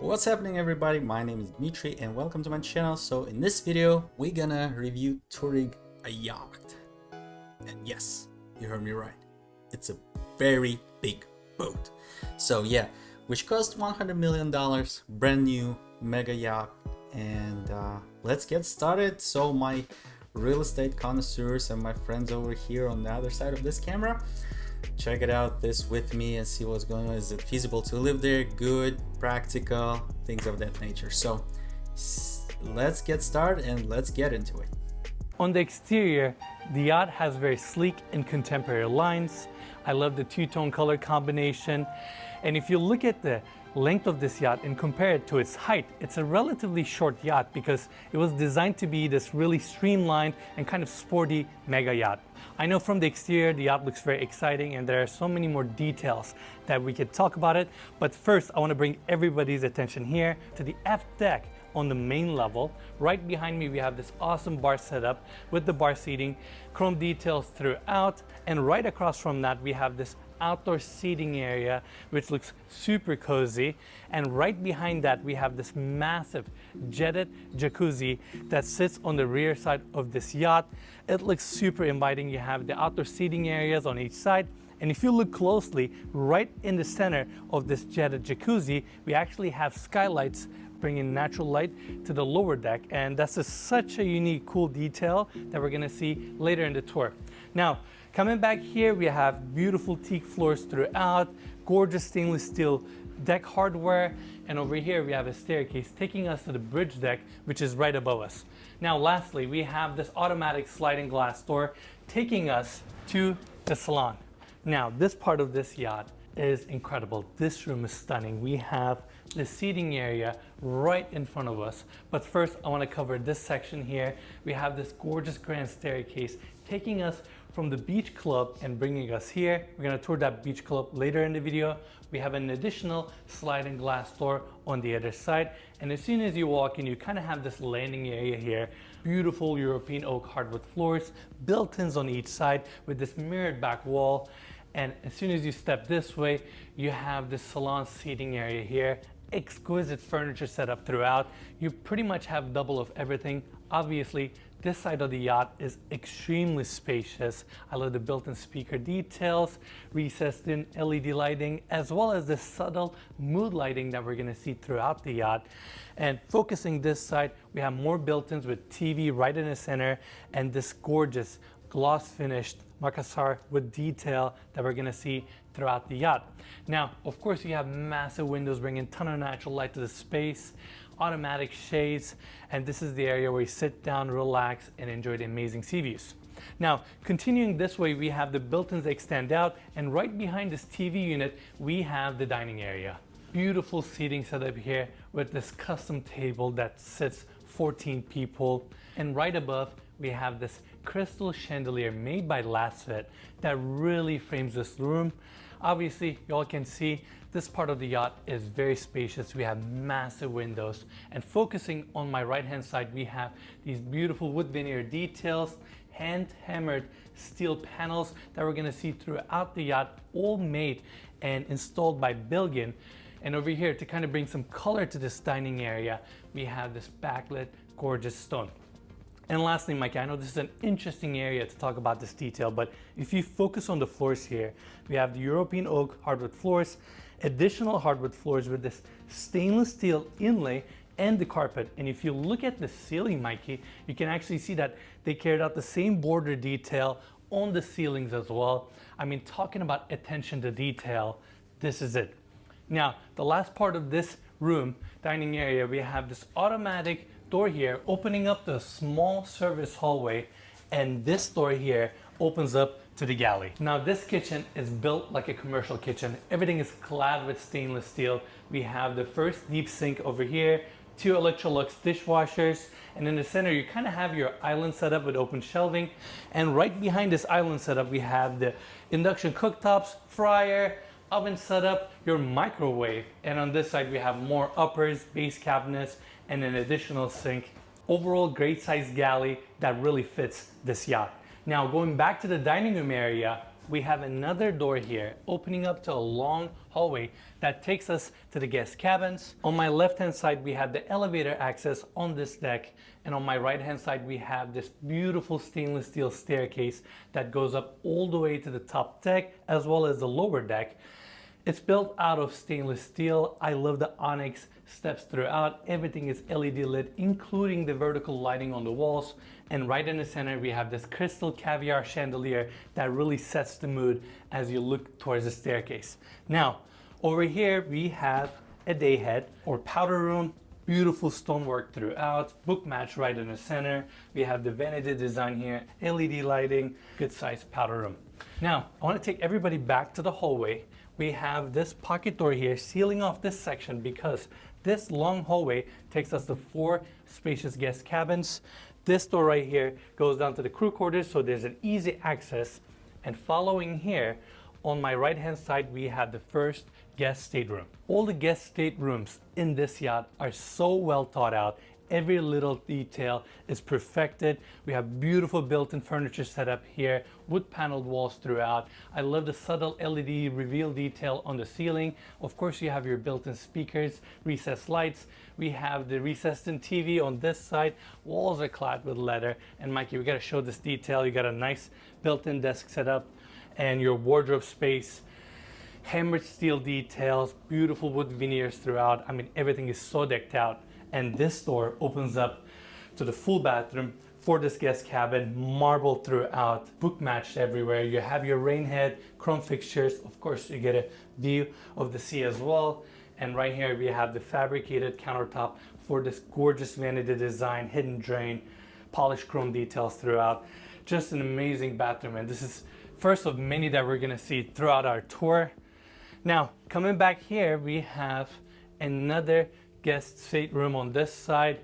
What's happening, everybody? My name is Dmitry and welcome to my channel. So in this video we're gonna review touring a yacht, and yes, you heard me right, it's a very big boat. So yeah, which cost $100 million, brand new mega yacht. And let's get started. So my real estate connoisseurs and my friends over here on the other side of this camera, check it out this with me and see what's going on. Is it feasible to live there? Good, practical, things of that nature. So let's get started and let's get into it. On the exterior, the yacht has very sleek and contemporary lines. I love the two-tone color combination. And if you look at the length of this yacht and compare it to its height, it's a relatively short yacht because it was designed to be this really streamlined and kind of sporty mega yacht. I know from the exterior the yacht looks very exciting and there are so many more details that we could talk about it, but first I want to bring everybody's attention here to the aft deck. On the main level, right behind me we have this awesome bar setup with the bar seating, chrome details throughout, and right across from that we have this outdoor seating area which looks super cozy, and right behind that we have this massive jetted jacuzzi that sits on the rear side of this yacht. It looks super inviting. You have the outdoor seating areas on each side, and if you look closely, right in the center of this jetted jacuzzi we actually have skylights bringing natural light to the lower deck, and that's such a unique, cool detail that we're gonna see later in the tour. Now, coming back here, we have beautiful teak floors throughout, gorgeous stainless steel deck hardware, and over here we have a staircase taking us to the bridge deck, which is right above us. Now, lastly, we have this automatic sliding glass door taking us to the salon. Now, this part of this yacht is incredible. This room is stunning. We have the seating area right in front of us. But first, I want to cover this section here. We have this gorgeous grand staircase taking us from the beach club and bringing us here. We're going to tour that beach club later in the video. We have an additional sliding glass door on the other side. And as soon as you walk in, you kind of have this landing area here. Beautiful European oak hardwood floors, built-ins on each side with this mirrored back wall. And as soon as you step this way, you have this salon seating area here. Exquisite furniture set up throughout. You pretty much have double of everything. Obviously, this side of the yacht is extremely spacious. I love the built-in speaker details, recessed in LED lighting, as well as the subtle mood lighting that we're gonna see throughout the yacht. And focusing this side, we have more built-ins with TV right in the center and this gorgeous gloss finished Makassar with detail that we're gonna see throughout the yacht. Now, of course, you have massive windows bringing a ton of natural light to the space, automatic shades, and this is the area where you sit down, relax, and enjoy the amazing sea views. Now, continuing this way, we have the built-ins that extend out, and right behind this TV unit, we have the dining area. Beautiful seating setup here with this custom table that sits 14 people, and right above, we have this crystal chandelier made by Lasfit that really frames this room. Obviously, you all can see this part of the yacht is very spacious. We have massive windows, and focusing on my right hand side, we have these beautiful wood veneer details, hand hammered steel panels that we're gonna see throughout the yacht, all made and installed by Bilgin. And over here, to kind of bring some color to this dining area, we have this backlit gorgeous stone. And lastly, Mike, I know this is an interesting area to talk about this detail, but if you focus on the floors here, we have the European oak hardwood floors, additional hardwood floors with this stainless steel inlay and the carpet. And if you look at the ceiling, Mikey, you can actually see that they carried out the same border detail on the ceilings as well. I mean, talking about attention to detail, this is it. Now, the last part of this room, dining area, we have this automatic door here opening up the small service hallway, and this door here opens up to the galley. Now, this kitchen is built like a commercial kitchen. Everything is clad with stainless steel. We have the first deep sink over here, 2 Electrolux dishwashers, and in the center you kind of have your island setup with open shelving, and right behind this island setup we have the induction cooktops, fryer, oven setup, your microwave, and on this side we have more uppers, base cabinets, and an additional sink. Overall, great sized galley that really fits this yacht. Now, going back to the dining room area, we have another door here opening up to a long hallway that takes us to the guest cabins. On my left hand side we have the elevator access on this deck, and on my right hand side we have this beautiful stainless steel staircase that goes up all the way to the top deck as well as the lower deck. It's built out of stainless steel. I love the onyx steps throughout. Everything is LED lit, including the vertical lighting on the walls. And right in the center, we have this crystal caviar chandelier that really sets the mood as you look towards the staircase. Now, over here, we have a day head or powder room. Beautiful stonework throughout, book match right in the center. We have the vanity design here, LED lighting, good sized powder room. Now, I want to take everybody back to the hallway. We have this pocket door here sealing off this section because this long hallway takes us to 4 spacious guest cabins. This door right here goes down to the crew quarters, so there's an easy access. And following here, on my right hand side, we have the first guest stateroom. All the guest staterooms in this yacht are so well thought out. Every little detail is perfected. We have beautiful built-in furniture set up here, wood paneled walls throughout. I love the subtle LED reveal detail on the ceiling. Of course, you have your built-in speakers, recessed lights. We have the recessed in TV on this side. Walls are clad with leather. And Mikey, we gotta show this detail. You got a nice built-in desk set up and your wardrobe space. Hammered steel details, beautiful wood veneers throughout. I mean, everything is so decked out. And this door opens up to the full bathroom for this guest cabin, marble throughout, book matched everywhere. You have your rain head, chrome fixtures. Of course, you get a view of the sea as well. And right here, we have the fabricated countertop for this gorgeous vanity design, hidden drain, polished chrome details throughout. Just an amazing bathroom. And this is first of many that we're gonna see throughout our tour. Now, coming back here, we have another guest stateroom on this side.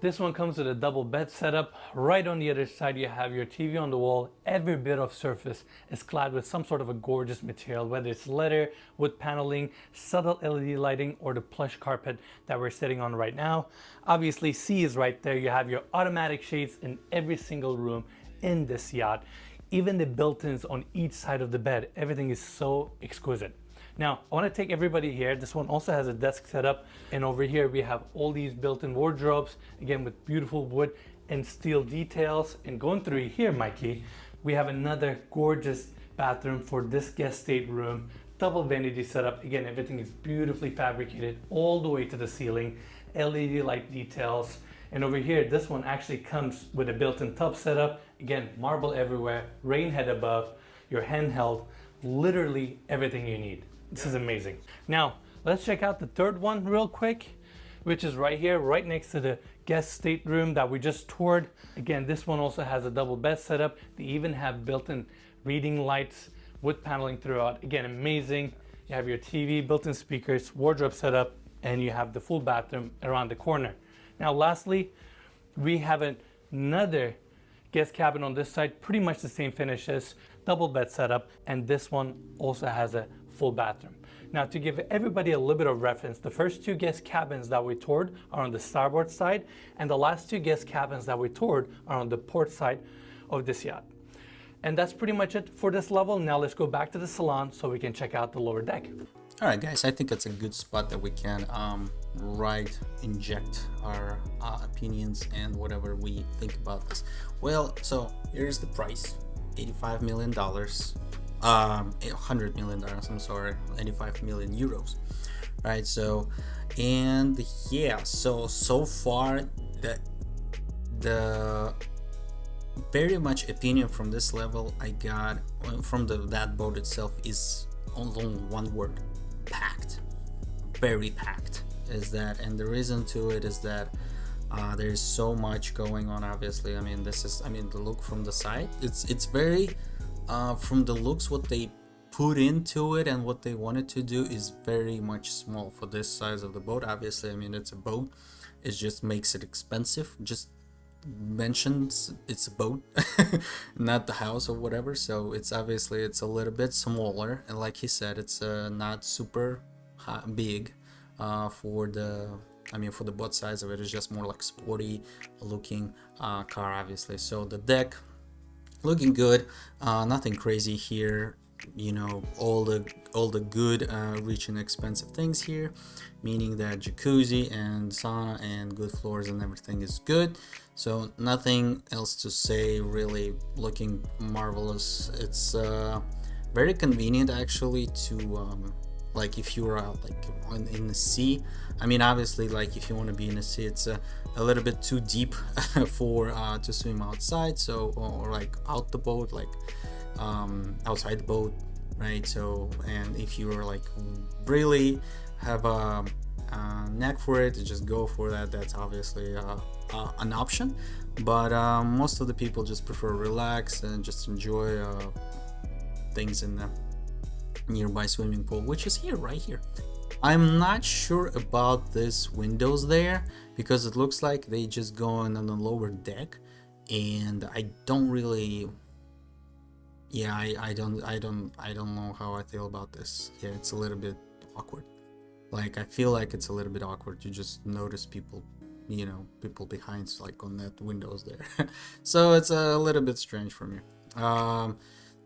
This one comes with a double bed setup. Right on the other side, you have your TV on the wall. Every bit of surface is clad with some sort of a gorgeous material, whether it's leather, wood paneling, subtle LED lighting, or the plush carpet that we're sitting on right now. Obviously, sea is right there. You have your automatic shades in every single room in this yacht. Even the built-ins on each side of the bed, everything is so exquisite. Now, I want to take everybody here. This one also has a desk set up, and over here we have all these built-in wardrobes, again with beautiful wood and steel details. And going through here, Mikey, we have another gorgeous bathroom for this guest stateroom. Double vanity setup. Again, everything is beautifully fabricated all the way to the ceiling. LED light details. And over here, this one actually comes with a built-in tub setup. Again, marble everywhere, rain head above, your handheld, literally everything you need. This is amazing. Now, let's check out the third one real quick, which is right here, right next to the guest stateroom that we just toured. Again, this one also has a double bed setup. They even have built-in reading lights, wood paneling throughout. Again, amazing. You have your TV, built-in speakers, wardrobe setup, and you have the full bathroom around the corner. Now, lastly, we have another guest cabin on this side, pretty much the same finishes, double bed setup, and this one also has a full bathroom. Now, to give everybody a little bit of reference, the first 2 guest cabins that we toured are on the starboard side, and the last 2 guest cabins that we toured are on the port side of this yacht. And that's pretty much it for this level. Now let's go back to the salon so we can check out the lower deck. All right, guys, I think it's a good spot that we can inject our opinions and whatever we think about this. Well, so here's the price: $85 million, $100 million. I'm sorry, 85 million euros. Right. So, and yeah, so far the very much opinion from this level I got from that boat itself is only one word: packed. Very packed is that, and the reason to it is that there's so much going on. Obviously, I mean, the look from the side, it's very from the looks, what they put into it and what they wanted to do is very much small for this size of the boat. Obviously, I mean, it's a boat, it just makes it expensive. Just mentions it's a boat not the house or whatever, so it's obviously it's a little bit smaller, and like he said, it's not super big for the boat size of it. It's just more like sporty looking car, obviously. So the deck looking good. Nothing crazy here. You know, all the good, rich and expensive things here, meaning that jacuzzi and sauna and good floors and everything is good. So nothing else to say, really. Looking marvelous. It's very convenient actually to like if you're out like in the sea. I mean, obviously, like if you want to be in the sea, it's a little bit too deep for to swim outside, so or like out the boat, like outside the boat, right? So, and if you're like really have a neck for it, just go for that. That's obviously an option, but most of the people just prefer relax and just enjoy things in the nearby swimming pool, which is here, right here. I'm not sure about this windows there because it looks like they just go on the lower deck, and I don't really, yeah, I don't know how I feel about this. Yeah, it's a little bit awkward. Like I feel like it's a little bit awkward to just notice people, you know, people behind like on that windows there. So it's a little bit strange for me.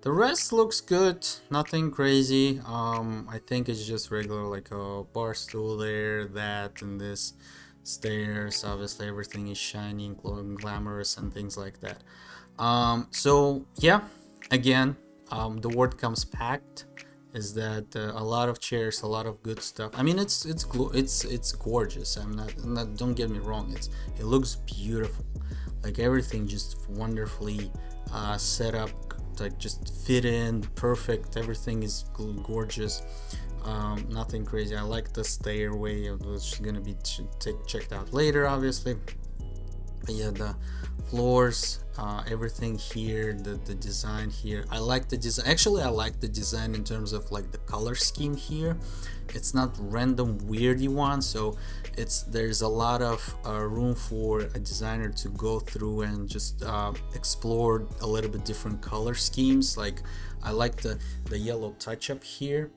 The rest looks good, nothing crazy. I think it's just regular like a bar stool there, that and this stairs. Obviously everything is shiny and glamorous and things like that. So yeah, again, the word comes packed is that a lot of chairs, a lot of good stuff. I mean, it's gorgeous. I'm not. Don't get me wrong. It looks beautiful. Like everything just wonderfully set up, like just fit in perfect. Everything is gorgeous. Nothing crazy. I like the stairway, which is gonna be checked out later, obviously. But yeah, the floors, everything here, the design here, I like the design. Actually, I like the design in terms of like the color scheme here. It's not random weirdy one, so there's a lot of room for a designer to go through and just explore a little bit different color schemes. Like I like the yellow touch up here,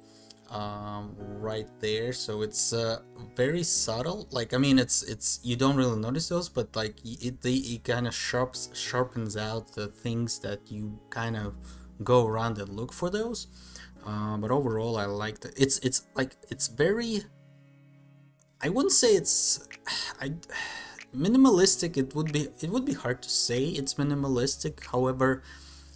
right there, so it's very subtle. Like I mean, it's you don't really notice those, but like it kind of sharpens out the things that you kind of go around and look for those. But overall, I like that. It's like it's very, I wouldn't say it's I minimalistic. It would be hard to say it's minimalistic. However,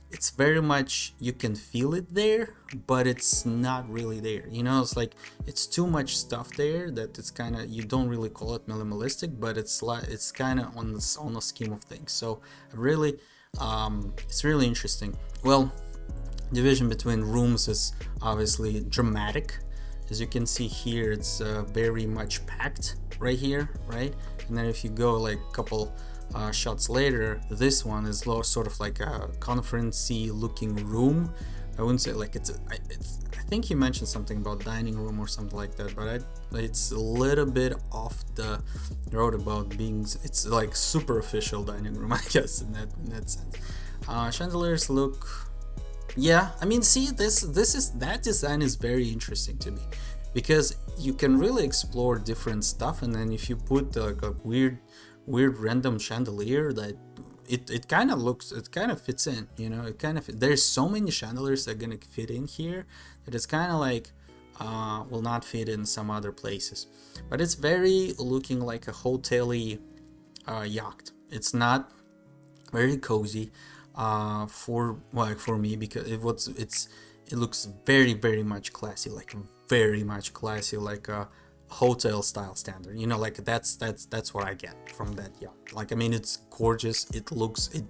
it's very much, you can feel it there, but it's not really there. You know, it's like it's too much stuff there that it's kind of, you don't really call it minimalistic, but it's like it's kind of on the scheme of things. So really, it's really interesting. Well, division between rooms is obviously dramatic. As you can see here, it's very much packed right here, right? And then if you go like a couple shots later, this one is sort of like a conference-y looking room. I wouldn't say like I think he mentioned something about dining room or something like that, but it's a little bit off the road about being, it's like super official dining room, I guess, in that sense. Chandeliers look, yeah, I mean, see, that design is very interesting to me because you can really explore different stuff, and then if you put like a weird random chandelier, that it kind of looks, it kind of fits in, you know, it kind of, there's so many chandeliers that are gonna fit in here that it's kind of like will not fit in some other places, but it's very looking like a hotel-y yacht. It's not very cozy for me, because it looks very much classy, like very much classy, like a hotel style standard, you know, like that's what I get from that yacht. Like I mean, it's gorgeous, it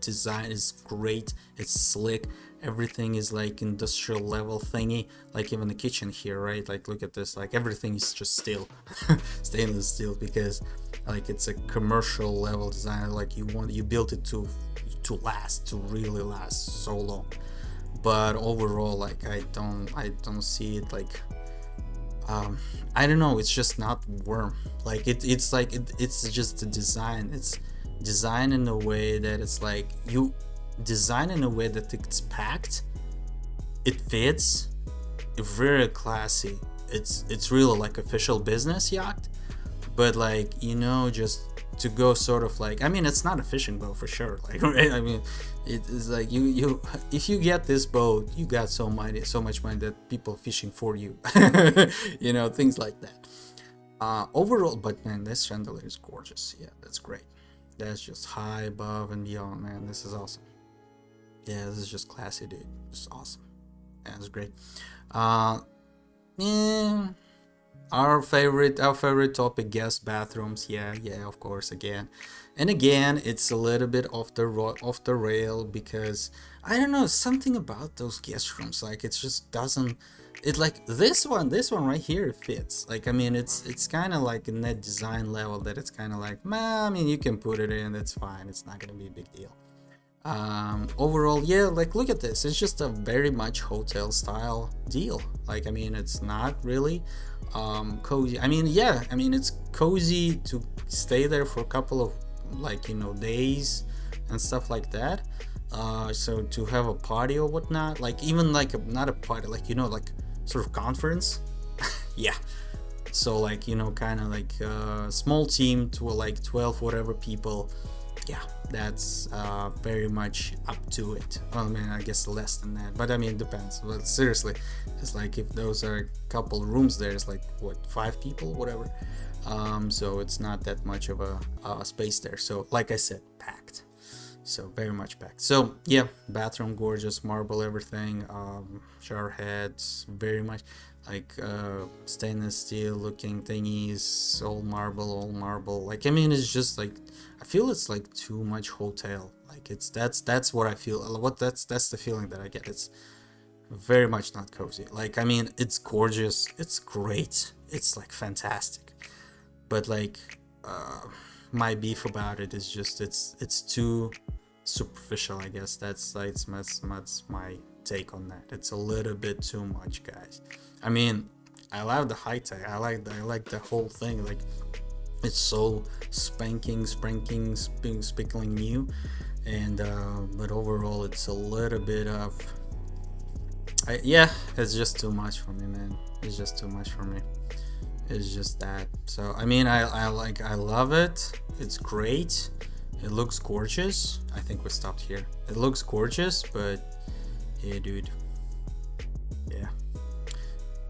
design is great, it's slick, everything is like industrial level thingy, like even the kitchen here, right? Like look at this, like everything is just steel stainless steel, because like it's a commercial level design, like you built it to really last so long. But overall, like I don't see it like I don't know, it's just not warm. Like it's like it's just the design. It's designed in a way that it's like you design in a way that it's packed, it fits, very classy. It's really like official business yacht, but like, you know, just to go sort of like, I mean, it's not a fishing boat for sure, like, right? I mean, it is like you if you get this boat, you got so much money that people fishing for you, you know, things like that. Overall, but man, this chandelier is gorgeous. Yeah, that's great. That's just high above and beyond, man. This is awesome. Yeah, this is just classy, dude. It's awesome. Yeah, it's great. Yeah, our favorite topic, guest bathrooms. Yeah, of course, again and again. It's a little bit off the rail, because I don't know, something about those guest rooms, like it just doesn't, it like this one right here fits. Like, I mean, it's kind of like in that design level that it's kind of like, man, I mean, you can put it in, it's fine, it's not gonna be a big deal. Overall, yeah, like, look at this. It's just a very much hotel style deal. Like, I mean, it's not really cozy. I mean, yeah, I mean, it's cozy to stay there for a couple of, like, you know, days and stuff like that. So to have a party or whatnot, like, even like not a party, like, you know, like sort of conference. Yeah, so like, you know, kind of like a small team to like 12 whatever people. Yeah, that's very much up to it. Well, I mean, I guess less than that, but I mean, it depends. But seriously, it's like, if those are a couple rooms there, it's like, what, 5 people, whatever. So it's not that much of a space there. So like I said, packed. So very much packed. So yeah, bathroom gorgeous, marble everything, shower heads, very much like stainless steel looking thingies, all marble. Like, I mean, it's just like, I feel it's like too much hotel. Like, it's that's what I feel. That's the feeling that I get. It's very much not cozy. Like, I mean, it's gorgeous, it's great, it's like fantastic, but like my beef about it is just it's too superficial, I guess. That's my take on that. It's a little bit too much, guys. I mean, I love the high tech. I like the whole thing. Like, it's so spanking, spickling new, and but overall, it's a little bit of, yeah, it's just too much for me, man. It's just too much for me. It's just that. So I mean, I love it. It's great. It looks gorgeous. I think we stopped here. It looks gorgeous, but yeah, dude. Yeah.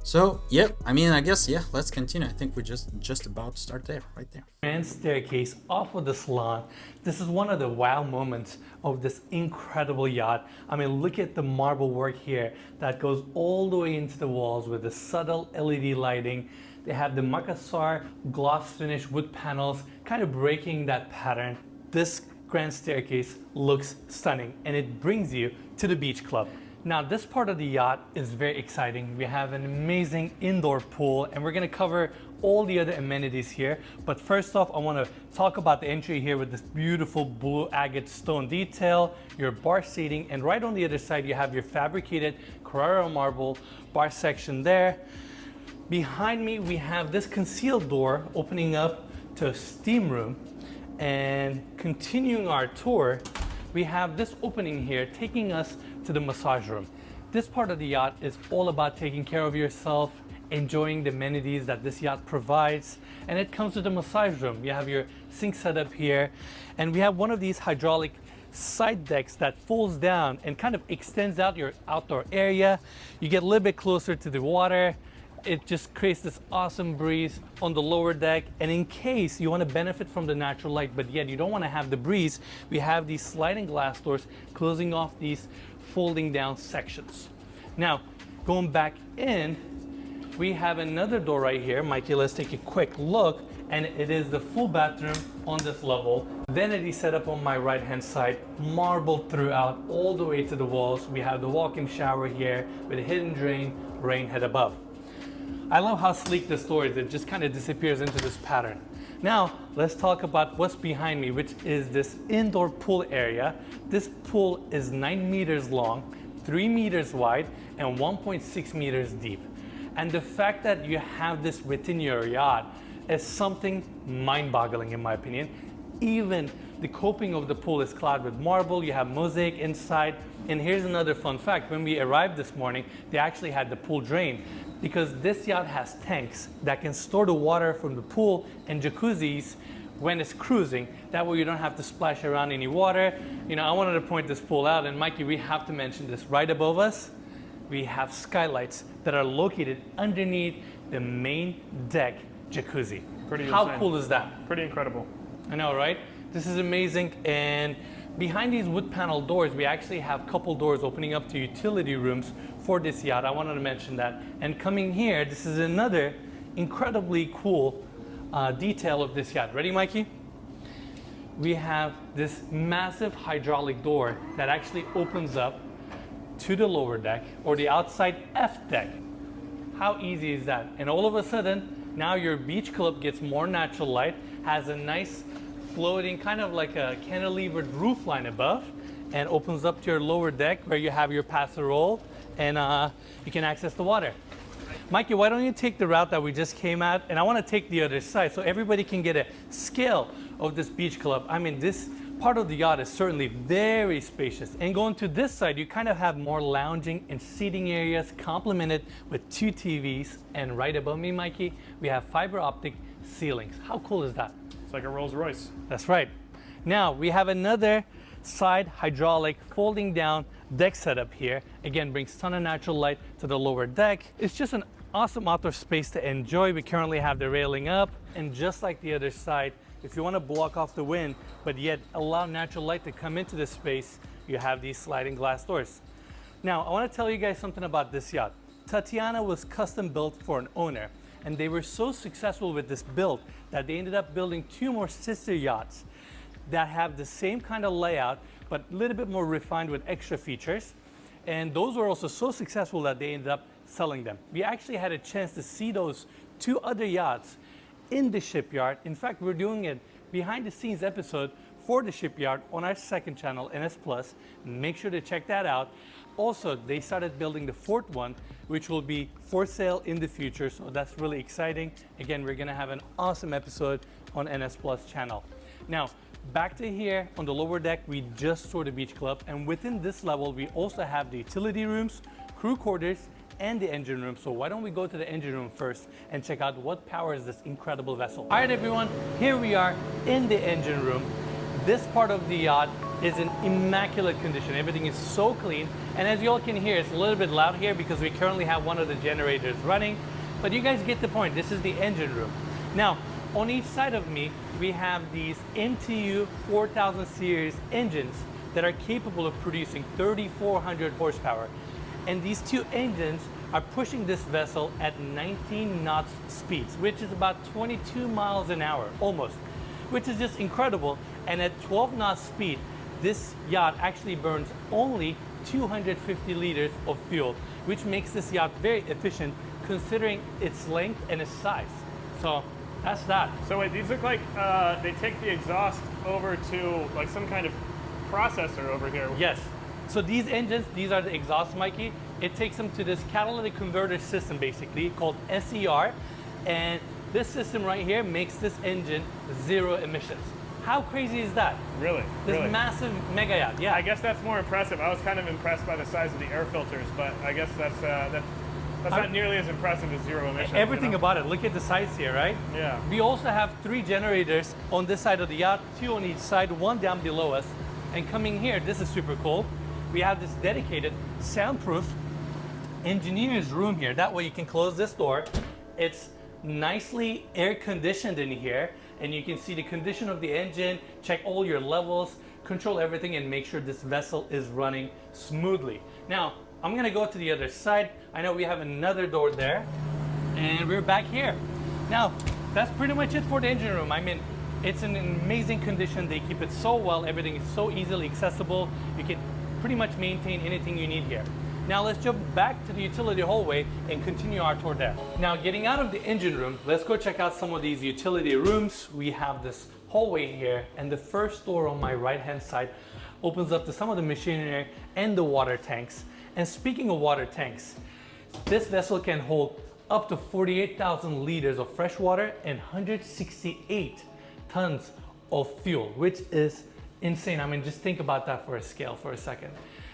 So, yeah, I mean, I guess, yeah, let's continue. I think we're just about to start there, right there. Grand staircase off of the salon. This is one of the wow moments of this incredible yacht. I mean, look at the marble work here that goes all the way into the walls with the subtle LED lighting. They have the Makassar gloss finish wood panels, kind of breaking that pattern. This grand staircase looks stunning, and it brings you to the beach club. Now, this part of the yacht is very exciting. We have an amazing indoor pool, and we're gonna cover all the other amenities here. But first off, I wanna talk about the entry here with this beautiful blue agate stone detail, your bar seating, and right on the other side, you have your fabricated Carrara marble bar section there. Behind me, we have this concealed door opening up to a steam room. And continuing our tour, we have this opening here taking us to the massage room. This part of the yacht is all about taking care of yourself, enjoying the amenities that this yacht provides, and it comes with the massage room. You have your sink set up here, and we have one of these hydraulic side decks that folds down and kind of extends out your outdoor area. You get a little bit closer to the water. It just creates this awesome breeze on the lower deck. And in case you want to benefit from the natural light, but yet you don't want to have the breeze, we have these sliding glass doors closing off these folding down sections. Now, going back in, we have another door right here. Mikey, let's take a quick look. And it is the full bathroom on this level. Vanity set up on my right hand side, marble throughout all the way to the walls. We have the walk-in shower here with a hidden drain, rain head above. I love how sleek this door is. It just kind of disappears into this pattern. Now, let's talk about what's behind me, which is this indoor pool area. This pool is 9 meters long, 3 meters wide, and 1.6 meters deep. And the fact that you have this within your yacht is something mind-boggling in my opinion. Even the coping of the pool is clad with marble. You have mosaic inside. And here's another fun fact. When we arrived this morning, they actually had the pool drain, because this yacht has tanks that can store the water from the pool and jacuzzis when it's cruising. That way you don't have to splash around any water. You know, I wanted to point this pool out, and Mikey, we have to mention this. Right above us, we have skylights that are located underneath the main deck jacuzzi. Pretty How insane. cool is that? Pretty incredible. I know, right? This is amazing. And behind these wood panel doors, we actually have a couple doors opening up to utility rooms for this yacht. I wanted to mention that. And coming here, this is another incredibly cool detail of this yacht. Ready, Mikey? We have this massive hydraulic door that actually opens up to the lower deck or the outside F deck. How easy is that? And all of a sudden, now your beach club gets more natural light, has a nice floating, kind of like a cantilevered roof line above, and opens up to your lower deck where you have your passerole and you can access the water. Mikey, why don't you take the route that we just came at, and I want to take the other side so everybody can get a scale of this beach club. I mean, this part of the yacht is certainly very spacious. And going to this side, you kind of have more lounging and seating areas complemented with 2 TVs. And right above me, Mikey, we have fiber optic ceilings. How cool is that? It's like a Rolls Royce. That's right. Now we have another side hydraulic folding down deck setup here. Again, brings ton of natural light to the lower deck. It's just an awesome outdoor space to enjoy. We currently have the railing up, and just like the other side, if you want to block off the wind, but yet allow natural light to come into this space, you have these sliding glass doors. Now, I want to tell you guys something about this yacht. Tatiana was custom built for an owner, and they were so successful with this build that they ended up building 2 more sister yachts that have the same kind of layout, but a little bit more refined with extra features. And those were also so successful that they ended up selling them. We actually had a chance to see those 2 other yachts in the shipyard. In fact, we're doing a behind the scenes episode for the shipyard on our second channel, NS Plus. Make sure to check that out. Also, they started building the 4th one, which will be for sale in the future. So that's really exciting. Again, we're gonna have an awesome episode on NS Plus channel. Now, back to here on the lower deck, we just saw the beach club. And within this level, we also have the utility rooms, crew quarters, and the engine room. So why don't we go to the engine room first and check out what powers this incredible vessel. All right, everyone, here we are in the engine room. This part of the yacht is in immaculate condition. Everything is so clean. And as you all can hear, it's a little bit loud here because we currently have one of the generators running, but you guys get the point. This is the engine room. Now, on each side of me, we have these MTU 4000 series engines that are capable of producing 3,400 horsepower. And these 2 engines are pushing this vessel at 19 knots speeds, which is about 22 miles an hour, almost, which is just incredible. And at 12 knots speed, this yacht actually burns only 250 liters of fuel, which makes this yacht very efficient considering its length and its size. So that's that. So wait, these look like they take the exhaust over to like some kind of processor over here. Yes. So these engines, these are the exhaust, Mikey. It takes them to this catalytic converter system, basically, called SER. And this system right here makes this engine 0 emissions. How crazy is that? Really? This really? massive mega yacht, yeah. I guess that's more impressive. I was kind of impressed by the size of the air filters, but I guess that's not nearly as impressive as 0 emissions. Everything you know? about it. Look at the size here, right? Yeah. We also have 3 generators on this side of the yacht, 2 on each side, 1 down below us. And coming here, this is super cool. We have this dedicated soundproof engineer's room here. That way you can close this door. It's nicely air conditioned in here, and you can see the condition of the engine, check all your levels, control everything, and make sure this vessel is running smoothly. Now, I'm gonna go to the other side. I know we have another door there, and we're back here. Now, that's pretty much it for the engine room. I mean, it's in amazing condition. They keep it so well. Everything is so easily accessible. You can pretty much maintain anything you need here. Now let's jump back to the utility hallway and continue our tour there. Now, getting out of the engine room, let's go check out some of these utility rooms. We have this hallway here, and the first door on my right-hand side opens up to some of the machinery and the water tanks. And speaking of water tanks, this vessel can hold up to 48,000 liters of fresh water and 168 tons of fuel, which is insane. I mean, just think about that for a scale for a second.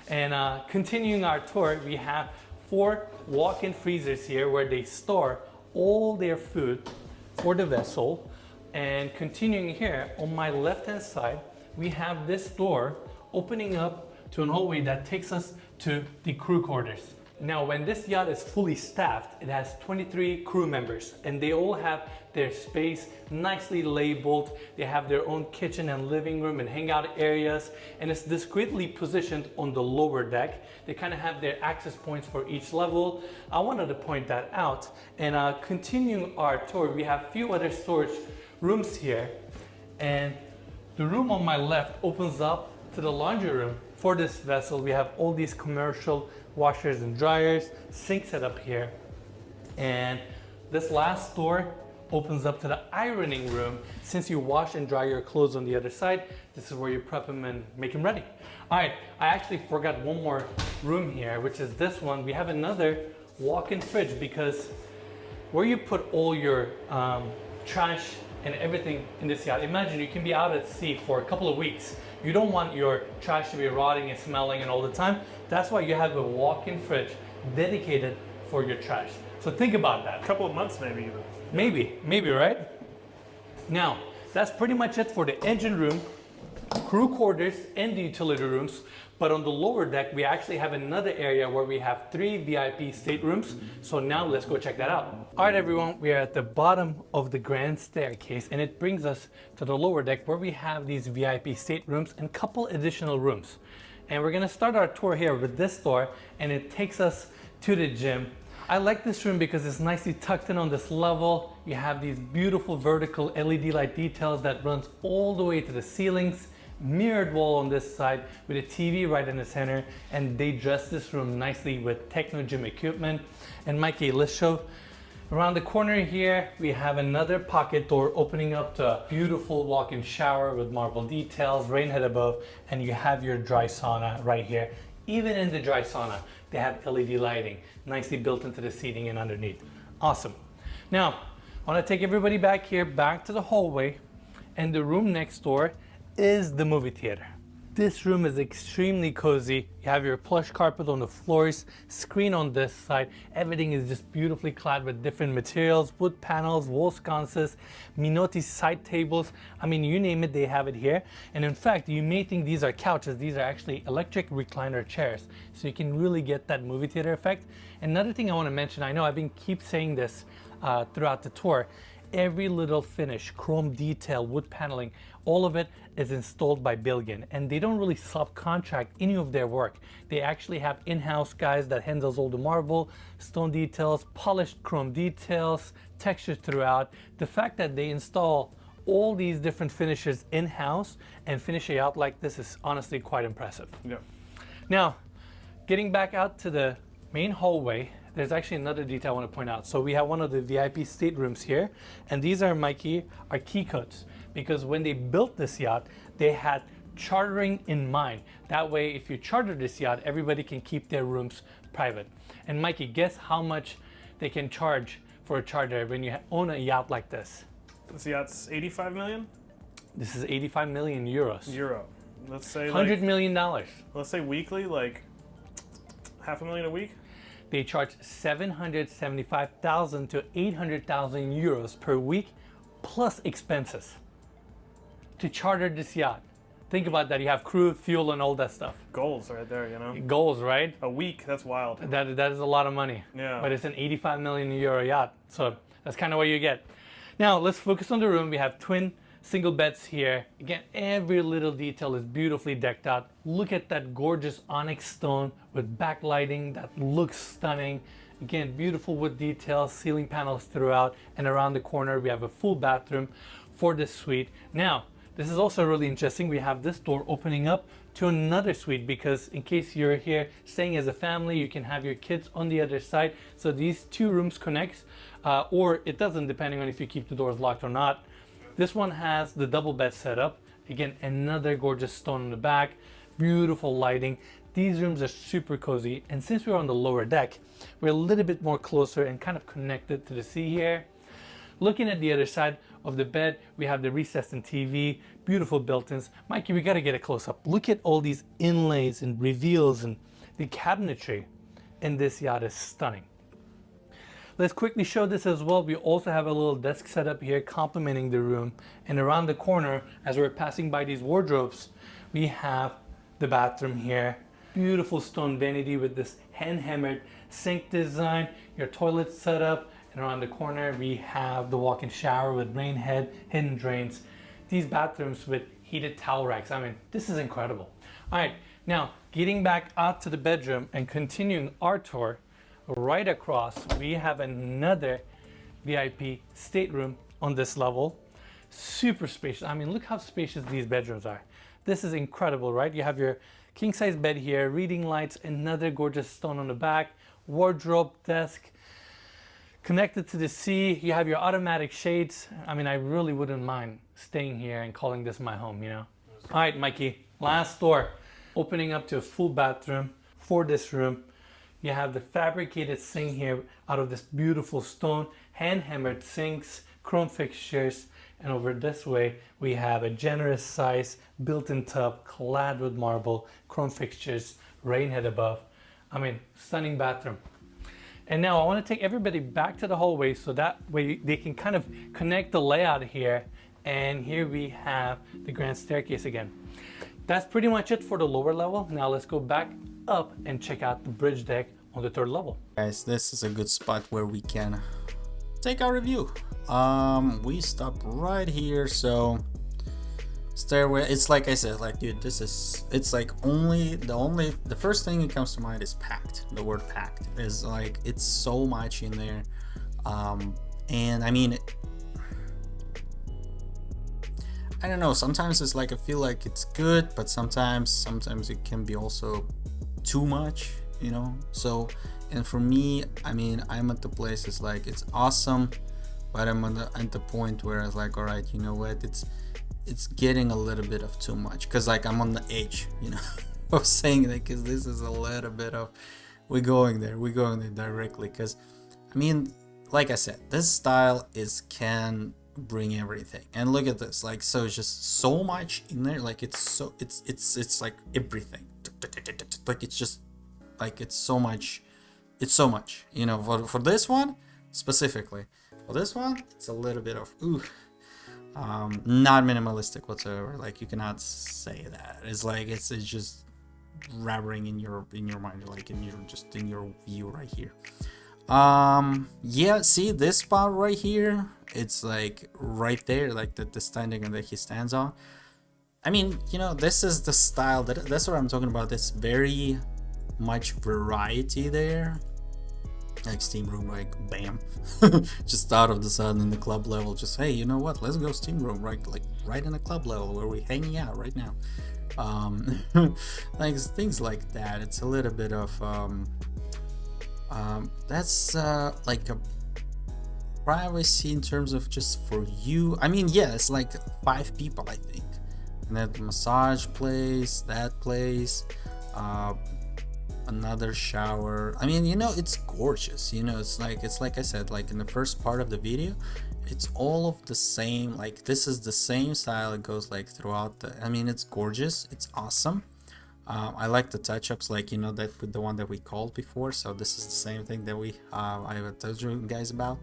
And continuing our tour, we have 4 walk-in freezers here where they store all their food for the vessel And continuing here, on my left-hand side, we have this door opening up to an hallway that takes us to the crew quarters. Now, when this yacht is fully staffed, it has 23 crew members, and they all have their space nicely labeled. They have their own kitchen and living room and hangout areas, and it's discreetly positioned on the lower deck. They kind of have their access points for each level. I wanted to point that out. And continuing our tour, we have a few other storage rooms here, and the room on my left opens up to the laundry room. For this vessel, we have all these commercial washers and dryers, sink set up here, and this last door opens up to the ironing room. Since you wash and dry your clothes on the other side, this is where you prep them and make them ready. All right, I actually forgot one more room here, which is this one. We have another walk-in fridge, because where you put all your trash and everything in this yacht, imagine you can be out at sea for a couple of weeks. You don't want your trash to be rotting and smelling and all the time. That's why you have a walk-in fridge dedicated for your trash. So think about that. A couple of months maybe even. Maybe, right? Now, that's pretty much it for the engine room, crew quarters, and the utility rooms. But on the lower deck, we actually have another area where we have 3 VIP staterooms. So now let's go check that out. All right, everyone, we are at the bottom of the grand staircase, and it brings us to the lower deck where we have these VIP staterooms and a couple additional rooms. And we're gonna start our tour here with this door, and it takes us to the gym. I like this room because it's nicely tucked in on this level. You have these beautiful vertical LED light details that runs all the way to the ceilings. Mirrored wall on this side with a TV right in the center, and they dress this room nicely with techno gym equipment. And Mikey, let's show around the corner here. We have another pocket door opening up to a beautiful walk-in shower with marble details, rain head above, and you have your dry sauna right here. Even in the dry sauna, they have LED lighting nicely built into the seating and underneath. Awesome. Now, I want to take everybody back here, back to the hallway, and the room next door is the movie theater. This room is extremely cozy. You have your plush carpet on the floors, screen on this side. Everything is just beautifully clad with different materials, wood panels, wall sconces, Minotti side tables. I mean, you name it, they have it here. And in fact, you may think these are couches. These are actually electric recliner chairs. So you can really get that movie theater effect. Another thing I want to mention, I know I've been keep saying this throughout the tour, every little finish, chrome detail, wood paneling, all of it is installed by Billigan, and they don't really subcontract any of their work. They actually have in-house guys that handles all the marble, stone details, polished chrome details, textures throughout. The fact that they install all these different finishes in-house and finish it out like this is honestly quite impressive. Yeah. Now, getting back out to the main hallway, there's actually another detail I want to point out. So we have one of the VIP staterooms here, and these are, Mikey, are key codes, because when they built this yacht, they had chartering in mind. That way, if you charter this yacht, everybody can keep their rooms private. And Mikey, guess how much they can charge for a charter when you own a yacht like this? This yacht's 85 million? This is 85 million euros. Euro. Let's say $100 million. Let's say weekly, like $500,000 a week? They charge 775,000 to 800,000 euros per week, plus expenses, to charter this yacht. Think about that. You have crew, fuel, and all that stuff. Goals right there, you know? Goals, right? A week, that's wild. That is a lot of money. Yeah. But it's an 85 million euro yacht, so that's kind of what you get. Now, let's focus on the room. We have twin single beds here. Again, every little detail is beautifully decked out. Look at that gorgeous onyx stone with backlighting that looks stunning. Again, beautiful wood details, ceiling panels throughout, and around the corner we have a full bathroom for this suite. Now, this is also really interesting. We have this door opening up to another suite, because in case you're here staying as a family, you can have your kids on the other side. So these two rooms connect, or it doesn't, depending on if you keep the doors locked or not. This one has the double bed setup. Again, another gorgeous stone in the back, beautiful lighting. These rooms are super cozy, and since we're on the lower deck, we're a little bit more closer and kind of connected to the sea here. Looking at the other side of the bed, we have the recessed and TV, beautiful built-ins. Mikey, we gotta get a close-up. Look at all these inlays and reveals, and the cabinetry in this yacht is stunning. Let's quickly show this as well. We also have a little desk set up here complementing the room. And around the corner, as we're passing by these wardrobes, we have the bathroom here. Beautiful stone vanity with this hand-hammered sink design, your toilet setup, and around the corner we have the walk-in shower with rain head, hidden drains. These bathrooms with heated towel racks. I mean, this is incredible. All right, now getting back out to the bedroom and continuing our tour, right across we have another VIP stateroom on this level. Super spacious. I mean, look how spacious these bedrooms are. This is incredible, right? You have your king size bed here, reading lights, another gorgeous stone on the back, wardrobe, desk. Connected to the sea, you have your automatic shades. I mean, I really wouldn't mind staying here and calling this my home, you know? All right, Mikey, last door. Opening up to a full bathroom for this room. You have the fabricated sink here out of this beautiful stone, hand-hammered sinks, chrome fixtures, and over this way, we have a generous size built-in tub clad with marble, chrome fixtures, rain head above. I mean, stunning bathroom. And now I want to take everybody back to the hallway so that way they can kind of connect the layout here. And here we have the grand staircase again. That's pretty much it for the lower level. Now let's go back up and check out the bridge deck on the third level. Guys, this is a good spot where we can take our review. We stop right here, so stairway, it's like I said, like, dude, it's like the first thing that comes to mind is packed. The word packed is like, it's so much in there. And I mean, I don't know, sometimes it's like I feel like it's good, but sometimes it can be also too much, you know. So, and for me, I mean, I'm at the place, it's like, it's awesome, but I'm at the point where I was like, all right, you know what, it's getting a little bit of too much, because like I'm on the edge, you know, of saying that, because this is a little bit of, we're going there directly, because I mean, like I said, this style can bring everything. And look at this, like, so it's just so much in there, like it's like everything, like it's just like it's so much, you know. For this one specifically, for this one, it's a little bit of not minimalistic whatsoever. Like, you cannot say that. It's like it's just rattling in your mind, like in your view right here. Yeah, see this spot right here, it's like right there, like the standing that he stands on. I mean, you know, this is the style that's what I'm talking about. There's very much variety there. Like steam room, like bam, just out of the sun in the club level, just hey, you know what, let's go steam room, right, like right in the club level where we're hanging out right now. Like things like that. It's a little bit of that's like a privacy in terms of just for you. I mean, yeah, it's like 5 people, I think. And then the massage place, that place, another shower. I mean, you know, it's gorgeous. You know, it's like I said, like in the first part of the video, it's all of the same. Like, this is the same style. It goes like throughout the, I mean, it's gorgeous, it's awesome. I like the touch-ups, like, you know, that with the one that we called before. So this is the same thing that we I told you guys about.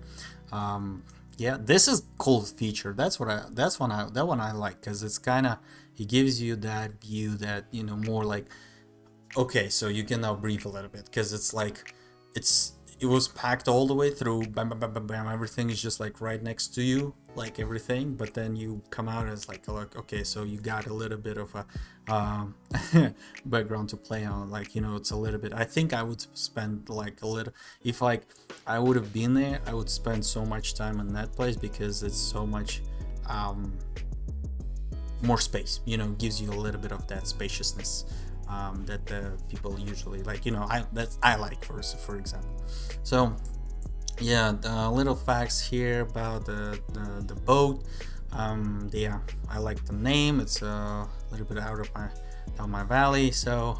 Yeah, this is cool feature. That one I like, because it's kind of, he gives you that view that, you know, more like, okay, so you can now breathe a little bit, because it's like it was packed all the way through, bam, bam, bam, bam, bam, everything is just like right next to you, like everything. But then you come out as like okay, so you got a little bit of a background to play on, like, you know, it's a little bit. I think I would spend like a little, if like I would have been there, I would spend so much time in that place, because it's so much more space, you know, gives you a little bit of that spaciousness that the people usually like, you know, I like for example. So yeah, the little facts here about the boat. Yeah, I like the name. It's a little bit out of my valley, so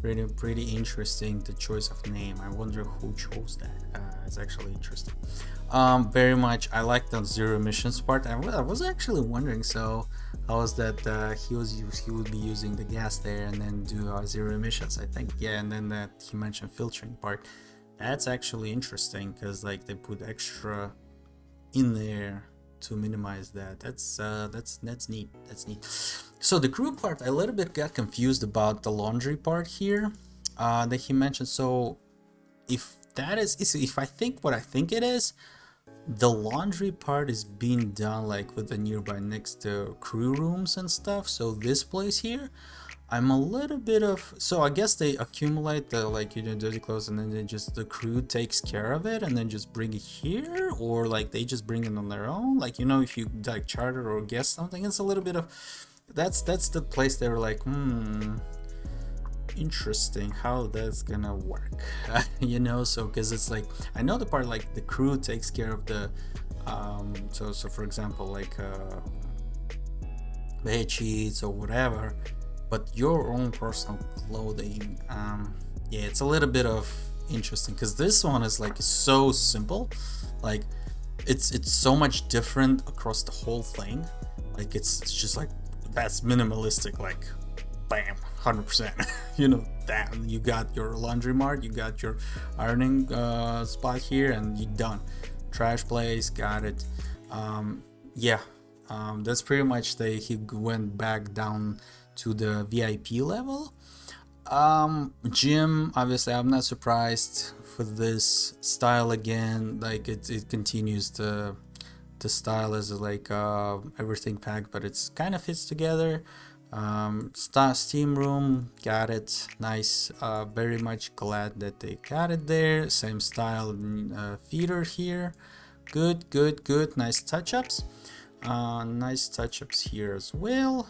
pretty interesting, the choice of name. I wonder who chose that. It's actually interesting. Very much I like the zero emissions part. I was actually wondering, so how was that he would be using the gas there and then do zero emissions, I think. Yeah, and then that he mentioned filtering part. That's actually interesting because like they put extra in there to minimize that. That's neat. That's neat. So the crew part, I a little bit got confused about the laundry part here that he mentioned. So if that is if I think what I think it is, the laundry part is being done like with the nearby next to crew rooms and stuff. So this place here, I'm a little bit of, so I guess they accumulate the like, you know, dirty clothes, and then they just, the crew takes care of it and then just bring it here, or like they just bring it on their own. Like, you know, if you like charter or guest something, it's a little bit of, that's the place they were like, interesting how that's gonna work. You know, so because it's like, I know the part like the crew takes care of the so for example like bed sheets or whatever, but your own personal clothing, yeah, it's a little bit of interesting because this one is like so simple, like it's so much different across the whole thing. Like it's just like, that's minimalistic, like bam, 100%. You know, damn, you got your laundry mart, you got your ironing spot here, and you're done. Trash place, got it. Yeah, that's pretty much he went back down to the VIP level. Gym, obviously I'm not surprised for this style again. Like it continues the style is like everything packed, but it's kind of fits together. Steam room, got it, nice. Very much glad that they got it there. Same style feeder here, good. Nice touch-ups, nice touch-ups here as well.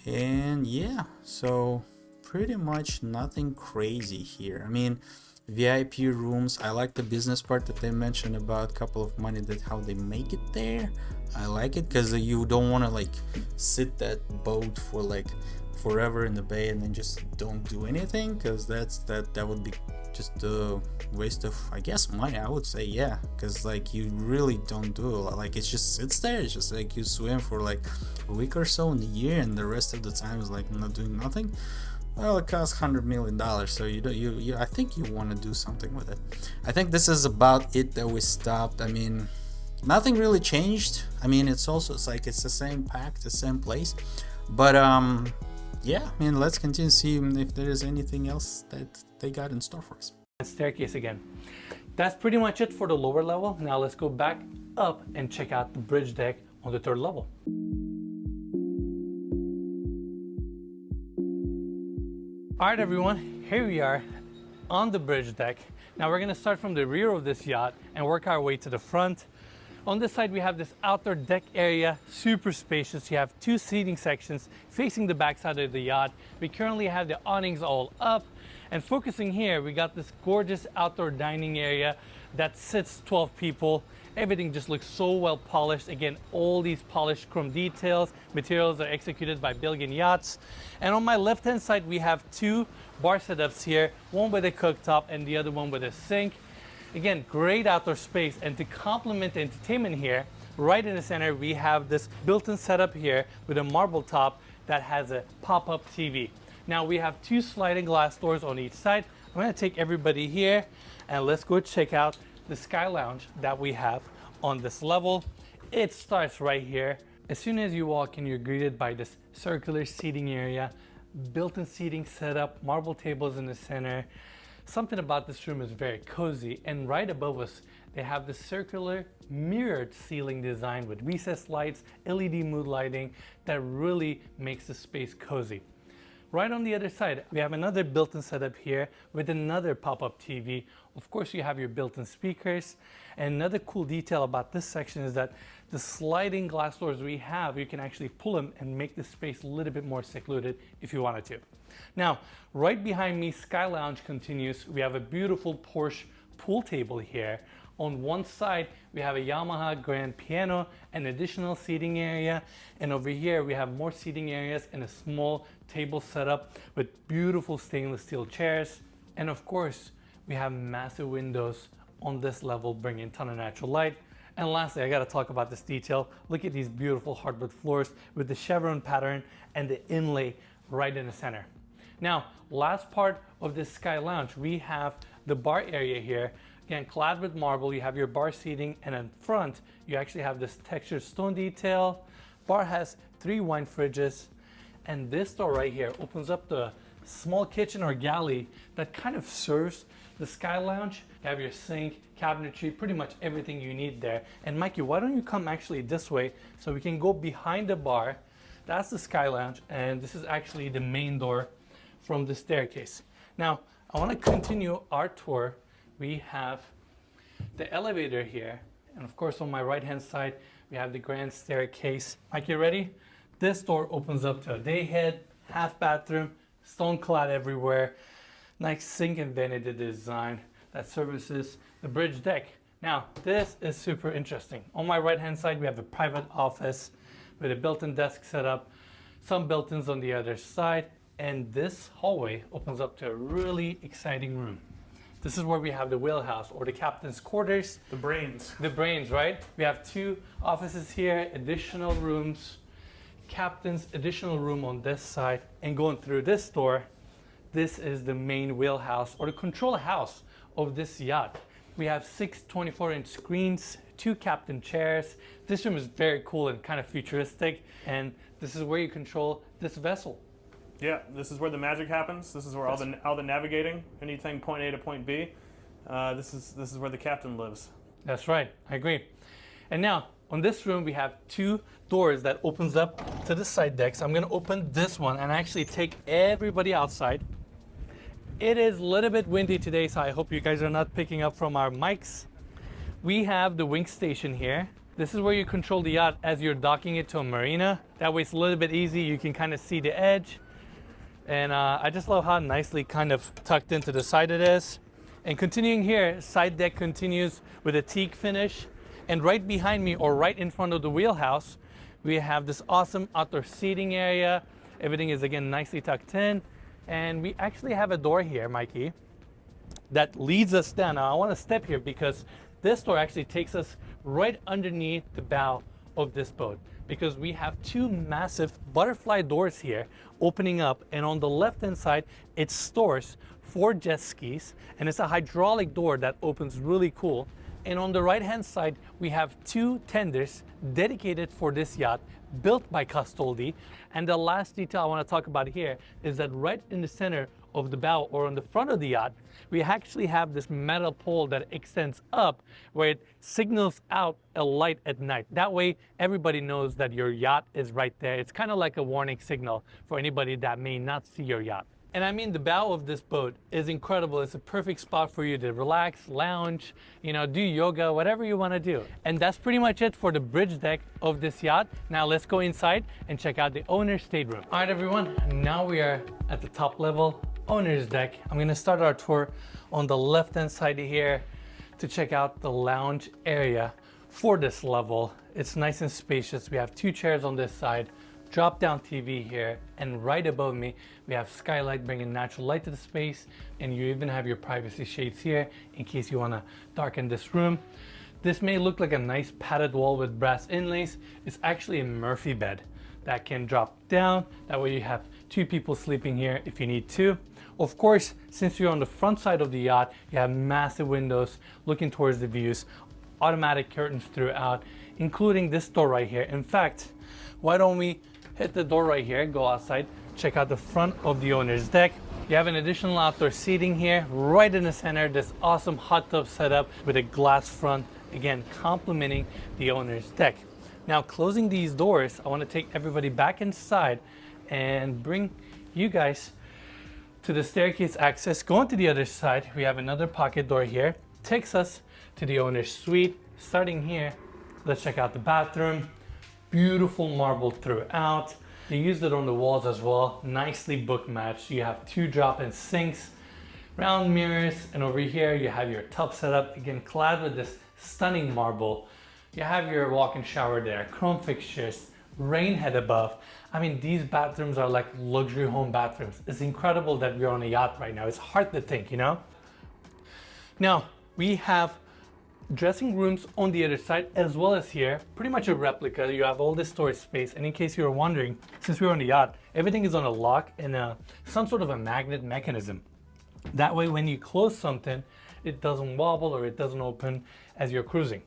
And yeah, so pretty much nothing crazy here. I mean, VIP rooms, I like the business part that they mentioned about couple of money, that how they make it there. I like it because you don't want to like sit that boat for like forever in the bay and then just don't do anything, because that would be just a waste of, I guess, money, I would say. Yeah, because like you really don't do a lot. Like it just sits there. It's just like you swim for like a week or so in the year, and the rest of the time is like not doing nothing. Well, it costs $100 million, so you I think you want to do something with it. I think this is about it that we stopped. I mean, nothing really changed. I mean, it's like it's the same pack, the same place, but yeah, I mean, let's continue to see if there is anything else that they got in store for us. Staircase again. That's pretty much it for the lower level. Now let's go back up and check out the bridge deck on the third level. All right, everyone, here we are on the bridge deck. Now we're gonna start from the rear of this yacht and work our way to the front. On this side, we have this outdoor deck area, super spacious. You have two seating sections facing the backside of the yacht. We currently have the awnings all up, and focusing here, we got this gorgeous outdoor dining area that sits 12 people. Everything just looks so well polished. Again, all these polished chrome details. Materials are executed by Belgian Yachts. And on my left-hand side, we have two bar setups here, one with a cooktop and the other one with a sink. Again, great outdoor space. And to complement the entertainment here, right in the center, we have this built-in setup here with a marble top that has a pop-up TV. Now we have two sliding glass doors on each side. I'm gonna take everybody here and let's go check out the Sky Lounge that we have on this level. It starts right here. As soon as you walk in, you're greeted by this circular seating area, built-in seating setup, marble tables in the center. Something about this room is very cozy, and right above us, they have the circular mirrored ceiling design with recessed lights, LED mood lighting that really makes the space cozy. Right on the other side, we have another built-in setup here with another pop-up TV. Of course, you have your built-in speakers. And another cool detail about this section is that the sliding glass doors we have, you can actually pull them and make the space a little bit more secluded if you wanted to. Now, right behind me, Sky Lounge continues. We have a beautiful Porsche pool table here. On one side, we have a Yamaha grand piano, an additional seating area, and over here we have more seating areas and a small table setup with beautiful stainless steel chairs. And of course, we have massive windows on this level, bringing a ton of natural light. And lastly, I gotta talk about this detail. Look at these beautiful hardwood floors with the chevron pattern and the inlay right in the center. Now, last part of this Sky Lounge, we have the bar area here, again, clad with marble, you have your bar seating, and in front, you actually have this textured stone detail. Bar has 3 wine fridges, and this door right here opens up the small kitchen or galley that kind of serves the Sky Lounge. You have your sink, cabinetry, pretty much everything you need there. And Mikey, why don't you come actually this way so we can go behind the bar. That's the Sky Lounge, and this is actually the main door from the staircase. Now, I want to continue our tour. We have the elevator here, and of course on my right hand side we have the grand staircase. Mike, you ready? This door opens up to a day head, half bathroom, stone clad everywhere, nice sink and vanity design that services the bridge deck. Now, this is super interesting. On my right hand side we have a private office with a built-in desk setup, some built-ins on the other side, and this hallway opens up to a really exciting room. This is where we have the wheelhouse, or the captain's quarters. The brains. The brains, right? We have 2 offices here, additional rooms, captain's additional room on this side, and going through this door, this is the main wheelhouse, or the control house of this yacht. We have 6 24-inch screens, 2 captain chairs. This room is very cool and kind of futuristic, and this is where you control this vessel. Yeah, this is where the magic happens. This is where all the navigating, anything point A to point B. This is where the captain lives. That's right, I agree. And now, on this room, we have 2 doors that opens up to the side deck. So I'm gonna open this one and actually take everybody outside. It is a little bit windy today, so I hope you guys are not picking up from our mics. We have the wing station here. This is where you control the yacht as you're docking it to a marina. That way it's a little bit easy. You can kind of see the edge. And I just love how nicely kind of tucked into the side it is. And continuing here, side deck continues with a teak finish. And right behind me, or right in front of the wheelhouse, we have this awesome outdoor seating area. Everything is, again, nicely tucked in. And we actually have a door here, Mikey, that leads us down. Now, I want to step here because this door actually takes us right underneath the bow of this boat, because we have 2 massive butterfly doors here opening up, and on the left hand side it stores 4 jet skis, and it's a hydraulic door that opens really cool. And on the right hand side we have 2 tenders dedicated for this yacht, built by Custoldi. And the last detail I want to talk about here is that right in the center of the bow, or on the front of the yacht, we actually have this metal pole that extends up where it signals out a light at night. That way everybody knows that your yacht is right there. It's kind of like a warning signal for anybody that may not see your yacht. And I mean, the bow of this boat is incredible. It's a perfect spot for you to relax, lounge, do yoga, whatever you want to do. And that's pretty much it for the bridge deck of this yacht. Now let's go inside and check out the owner's stateroom. All right, everyone, now we are at the top level, owner's deck. I'm going to start our tour on the left-hand side here to check out the lounge area for this level. It's nice and spacious. We have 2 chairs on this side, drop down TV here, and right above me we have skylight bringing natural light to the space, and you even have your privacy shades here in case you want to darken this room. This may look like a nice padded wall with brass inlays. It's actually a Murphy bed that can drop down. That way you have 2 people sleeping here if you need to. Of course, since you're on the front side of the yacht, you have massive windows looking towards the views, automatic curtains throughout, including this door right here. In fact, why don't we hit the door right here, go outside, check out the front of the owner's deck. You have an additional outdoor seating here, right in the center, this awesome hot tub setup with a glass front, again, complementing the owner's deck. Now, closing these doors, I want to take everybody back inside and bring you guys to the staircase access. Going to the other side, we have another pocket door here, takes us to the owner's suite. Starting here, let's check out the bathroom. Beautiful marble throughout. They used it on the walls as well, nicely book matched. You have 2 drop-in sinks, round mirrors, and over here you have your tub setup, again clad with this stunning marble. You have your walk-in shower there, chrome fixtures, rain head above. I mean, these bathrooms are like luxury home bathrooms. It's incredible that we're on a yacht right now. It's hard to think, Now, we have dressing rooms on the other side as well as here, pretty much a replica. You have all this storage space, and in case you were wondering, since we're on the yacht, everything is on a lock and some sort of a magnet mechanism. That way, when you close something, it doesn't wobble or it doesn't open as you're cruising.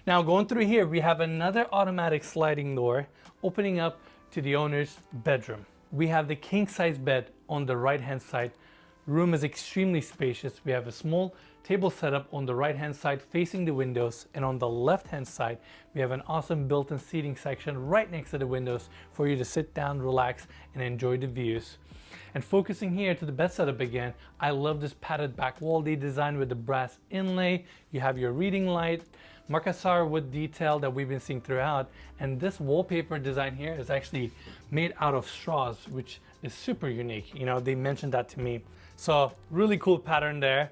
Now, going through here, we have another automatic sliding door opening up to the owner's bedroom. We have the king size bed on the right hand side. Room is extremely spacious. We have a small table setup on the right hand side facing the windows, and on the left hand side we have an awesome built-in seating section right next to the windows for you to sit down, relax, and enjoy the views. And focusing here to the bed setup again, I love this padded back wall they designed with the brass inlay. You have your reading light, Marcasar wood detail that we've been seeing throughout, and this wallpaper design here is actually made out of straws, which is super unique. You know, they mentioned that to me. So really cool pattern there.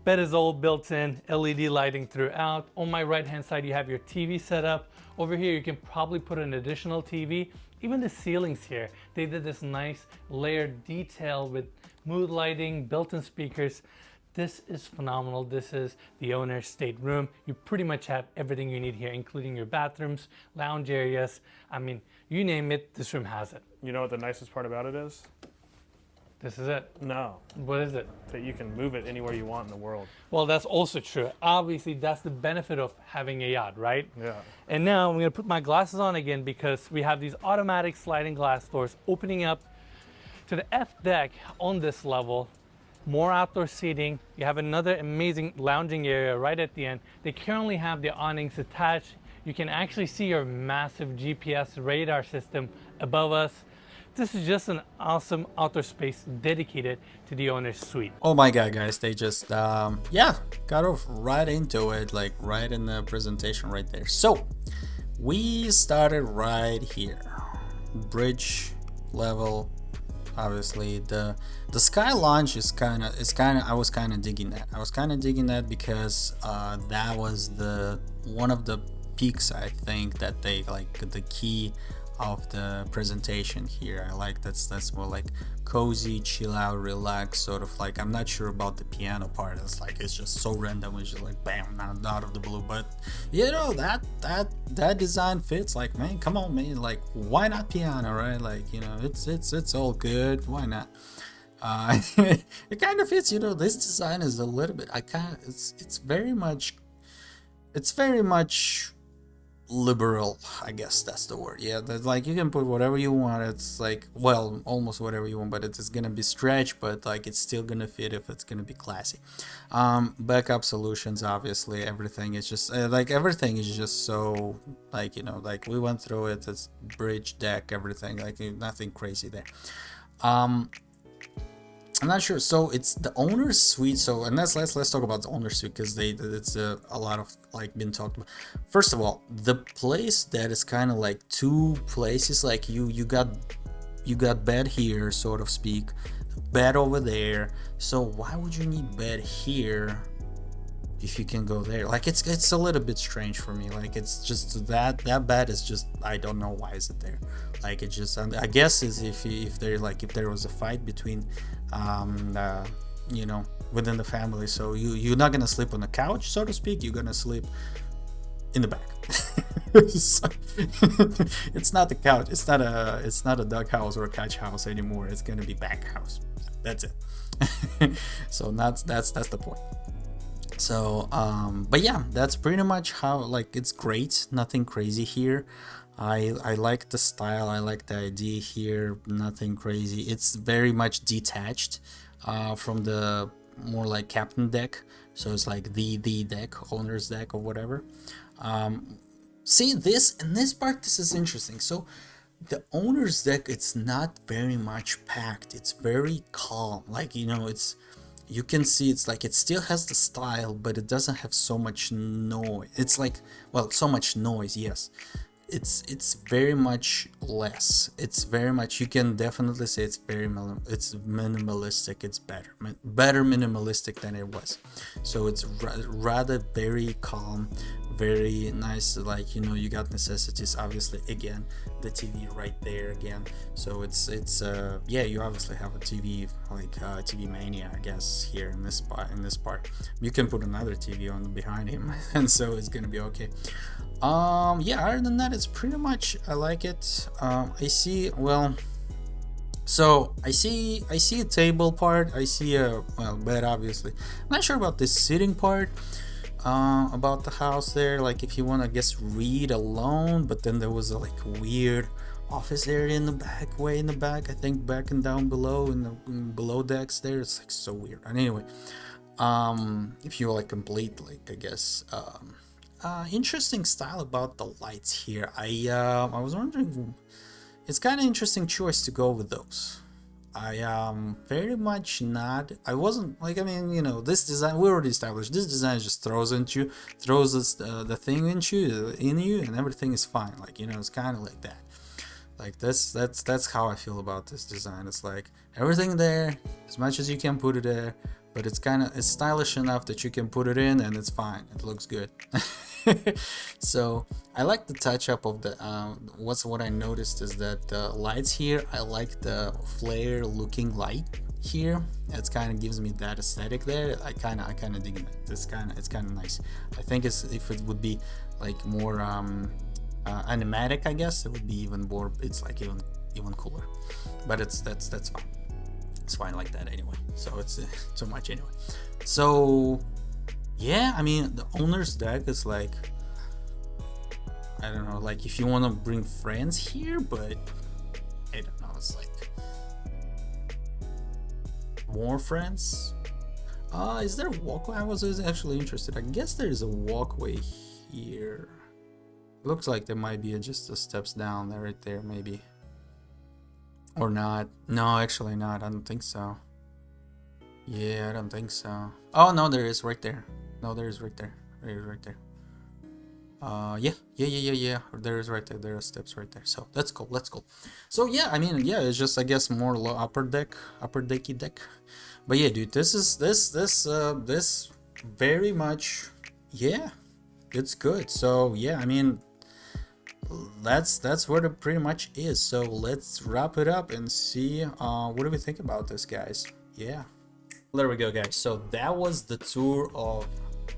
Bed is all built in, LED lighting throughout. On my right hand side, you have your TV setup. Over here, you can probably put an additional TV. Even the ceilings here, they did this nice layered detail with mood lighting, built-in speakers. This is phenomenal. This is the owner's stateroom. You pretty much have everything you need here, including your bathrooms, lounge areas. I mean, you name it, this room has it. You know what the nicest part about it is? This is it. No. What is it? That you can move it anywhere you want in the world. Well, that's also true. Obviously, that's the benefit of having a yacht, right? Yeah. And now I'm gonna put my glasses on again because we have these automatic sliding glass doors opening up to the F deck on this level. More outdoor seating. You have another amazing lounging area right at the end. They currently have the awnings attached. You can actually see your massive GPS radar system above us. This is just an awesome outdoor space dedicated to the owner's suite. Oh my god, guys, they just yeah, got off right into it, like right in the presentation right there. So we started right here, bridge level. Obviously the sky lounge is kind of I was kind of digging that because that was the one of the peaks, I think, that they like the key of the presentation here. I like that's more like cozy, chill out, relax, sort of like. I'm not sure about the piano part. It's just so random. It's just like bam, out of the blue. But you know, that design fits. Like, man, come on, man, like why not piano, right? Like, you know, it's all good, why not? It kind of fits, you know. This design is a little bit, it's very much liberal, I guess that's the word. Yeah, that's like you can put whatever you want. It's like, well, almost whatever you want, but it's gonna be stretched, but like it's still gonna fit if it's gonna be classy. Backup solutions, obviously, everything is just like everything is just so, like, you know, like we went through it. It's bridge, deck, everything, like nothing crazy there. I'm not sure. So it's the owner's suite. So, and let's talk about the owner's suite, because it's a lot of like been talked about. First of all, the place that is kind of like two places. Like you got bed here, sort of speak, bed over there. So why would you need bed here if you can go there? Like it's a little bit strange for me. Like it's just that bed is just, I don't know why is it there. Like it just, I guess is if there was a fight between you know, within the family, so you're not gonna sleep on the couch, so to speak. You're gonna sleep in the back. So, it's not the couch. It's not a dog house or a couch house anymore. It's gonna be back house. That's it. So that's the point. So but yeah, that's pretty much how, like, it's great. Nothing crazy here. I like the style, I like the idea here. Nothing crazy. It's very much detached from the more like captain deck, so it's like the deck, owner's deck or whatever. See, this part, this is interesting. So the owner's deck, it's not very much packed. It's very calm, like, you know, it's, you can see it's like it still has the style, but it doesn't have so much noise. It's like, well, so much noise, yes. It's very much less. It's very much, you can definitely say it's it's minimalistic. It's better minimalistic than it was. So it's rather very calm, very nice. Like, you know, you got necessities, obviously, again, the TV right there again. So it's yeah, you obviously have a TV, like TV mania, I guess, here in this part. You can put another TV on behind him and so it's gonna be okay. Yeah, other than that, it's pretty much, I like it. I see, well, So I see a table part. I see a, well, bed obviously. I'm not sure about this sitting part. About the house there, like if you want to, I guess, read alone, but then there was a like weird office area in the back, way in the back, I think, back and down below in the below decks there. It's like so weird. And anyway, if you like complete, like, I guess, interesting style about the lights here. I was wondering, it's kind of interesting choice to go with those. I am very much not. I wasn't like. I mean, you know, this design we already established. This design just throws into you, throws this, the thing into you, and everything is fine. Like, you know, it's kind of like that. Like this. That's how I feel about this design. It's like everything there, as much as you can put it there, but it's stylish enough that you can put it in, and it's fine. It looks good. So I like the touch up of the what I noticed is that the lights here, I like the flare looking light here. It's kind of gives me that aesthetic there. I kind of dig it. It's kind of nice. I think if it would be like more animatic, I guess it would be even more. It's like even cooler. But that's fine. It's fine like that anyway. So it's too much anyway. So yeah, I mean, the owner's deck is like, I don't know, like if you want to bring friends here, but I don't know, it's like more friends. Is there a walkway? I was actually interested. I guess there's a walkway here. Looks like there might be just the steps down there, right there, maybe. Or not. No, actually not. I don't think so. Yeah, I don't think so. Oh, no, there is right there. No, there is right there. There is right there. Yeah. There is right there. There are steps right there. So that's cool. That's cool. So yeah, I mean, yeah, it's just, I guess, more upper decky deck. But yeah, dude, this very much, yeah, it's good. So yeah, I mean, that's what it pretty much is. So let's wrap it up and see what do we think about this, guys. Yeah. There we go, guys. So that was the tour of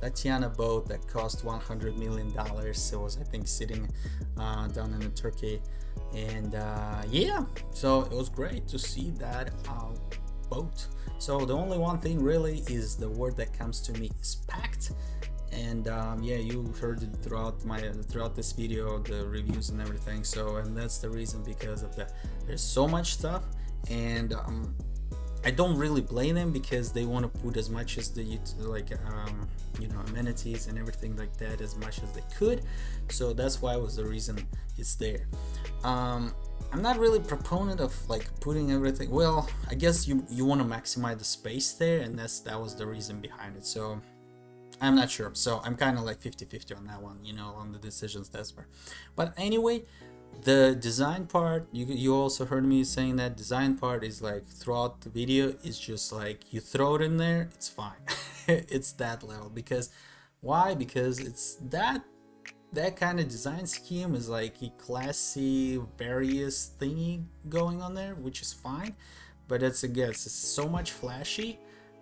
Tatiana boat that cost $100 million. It was, I think, sitting down in Turkey, and yeah, so it was great to see that boat. So the only one thing really is the word that comes to me is packed. And yeah, you heard it throughout this video, the reviews and everything. So, and that's the reason, because of that. There's so much stuff, and I don't really blame them, because they want to put as much as the you know, amenities and everything like that as much as they could. So that's why was the reason it's there. I'm not really a proponent of like putting everything. Well, I guess you want to maximize the space there, and that was the reason behind it. So I'm not sure. So I'm kind of like 50-50 on that one, you know, on the decisions that's where. But anyway, the design part, you also heard me saying that design part is like throughout the video is just like you throw it in there, it's fine. It's that level. Because why? Because it's that kind of design scheme is like a classy various thingy going on there, which is fine. But it's, again, it's so much flashy.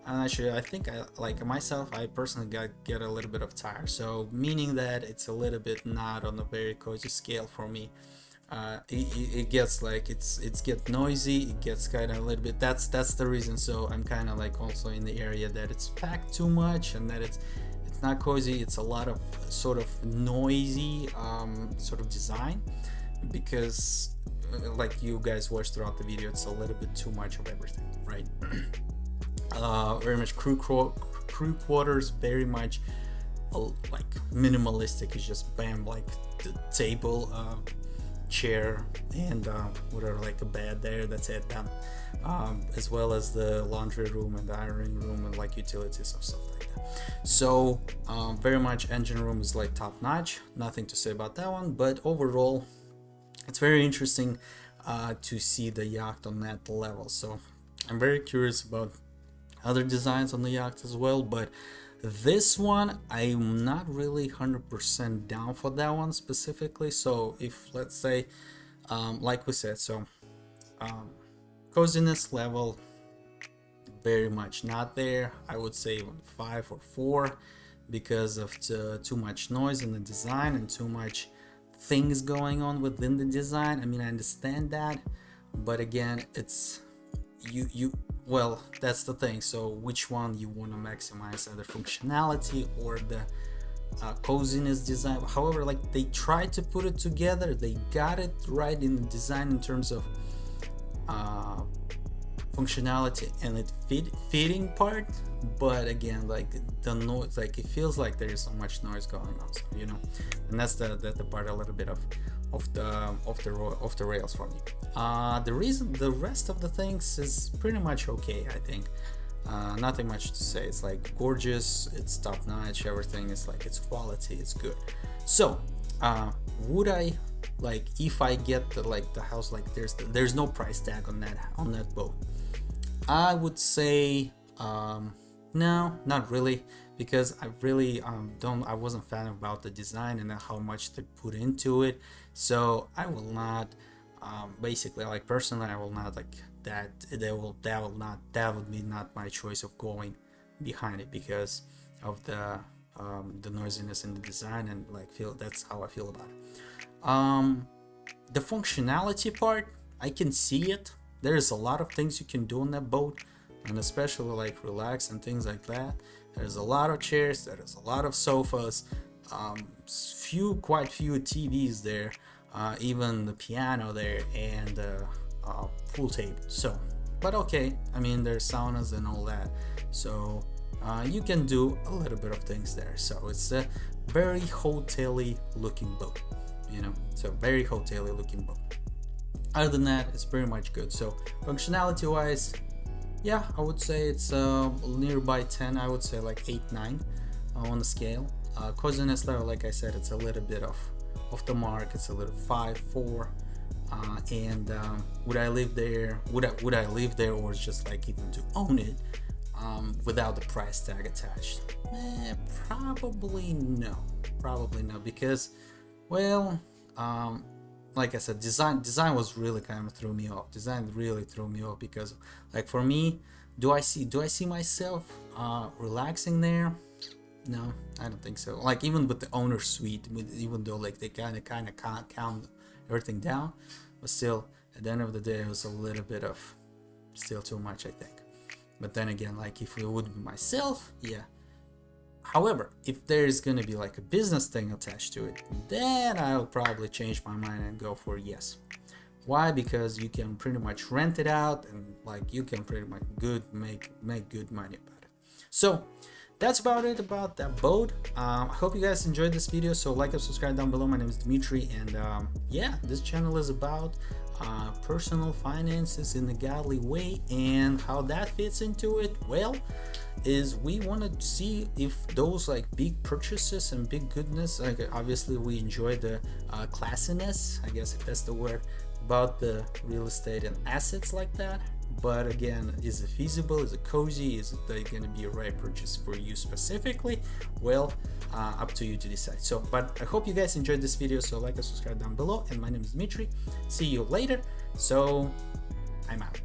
And actually, I think I personally get a little bit of tired. So meaning that it's a little bit not on a very cozy scale for me. It gets like it's get noisy. It gets kind of a little bit. That's the reason. So I'm kind of like also in the area that it's packed too much, and that it's not cozy. It's a lot of sort of noisy sort of design, because like you guys watched throughout the video, it's a little bit too much of everything, right? Very much crew quarters, very much like minimalistic. It's just bam, like the table, chair, and whatever, like a bed there, that's it, done. As well as the laundry room and the ironing room and like utilities or stuff like that. So very much engine room is like top notch, nothing to say about that one. But overall, it's very interesting to see the yacht on that level. So I'm very curious about other designs on the yacht as well, but this one I'm not really 100% down for that one specifically. So if, let's say, like we said, so coziness level, very much not there. I would say even 5 or 4, because of too much noise in the design and too much things going on within the design. I mean, I understand that, but again, it's well, that's the thing. So which one you want to maximize, either functionality or the coziness design? However, like, they tried to put it together, they got it right in the design in terms of functionality and fitting part, but again, like, the noise, like, it feels like there is so much noise going on, so, you know, and that's the part, a little bit of the rails for me. The rest of the things is pretty much okay, I think. Nothing much to say. It's like gorgeous, it's top notch, everything is like, it's quality, it's good. So would I, like, if I get the house, like, there's no price tag on that boat, I would say no, not really, because I really I wasn't fan about the design and how much they put into it. So I will not basically, like, personally, I will not, like, that would be not my choice of going behind it, because of the noisiness in the design, and like, that's how I feel about it. The functionality part, I can see it. There's a lot of things you can do on that boat, and especially like relax and things like that. There's a lot of chairs, there's a lot of sofas, quite few TVs there, even the piano there, and pool table. So, but okay, I mean, there's saunas and all that, so you can do a little bit of things there. So it's a very hotel-y looking boat, you know, so very hotel-y looking boat. Other than that, it's pretty much good. So functionality wise, yeah, I would say it's nearby 10. I would say like 8-9 on the scale. Coziness level, like I said, it's a little bit off the mark. It's a little 5-4. And would I live there? Would I live there, or just like even to own it without the price tag attached? Probably no. Because, well, like I said, design was really kind of threw me off. Design really threw me off, because, like, for me, do I see myself relaxing there? No, I don't think so. Like, even with the owner suite, even though like they kind of can't count everything down, but still, at the end of the day, it was a little bit of still too much, I think. But then again, like, if it would be myself, yeah. However, if there's gonna be like a business thing attached to it, then I'll probably change my mind and go for yes. Why? Because you can pretty much rent it out, and like, you can pretty much make good money about it. So that's about it about that boat. I hope you guys enjoyed this video. So like and subscribe down below. My name is Dmitry, and yeah, this channel is about personal finances in a godly way, and how that fits into it, well, is we want to see if those like big purchases and big goodness, like, obviously we enjoy the classiness, I guess, if that's the word, about the real estate and assets like that. But again, is it feasible? Is it cozy? Is it going to be a right purchase for you specifically? Well, up to you to decide. So, but I hope you guys enjoyed this video. So like and subscribe down below. And my name is Dmitry. See you later. So I'm out.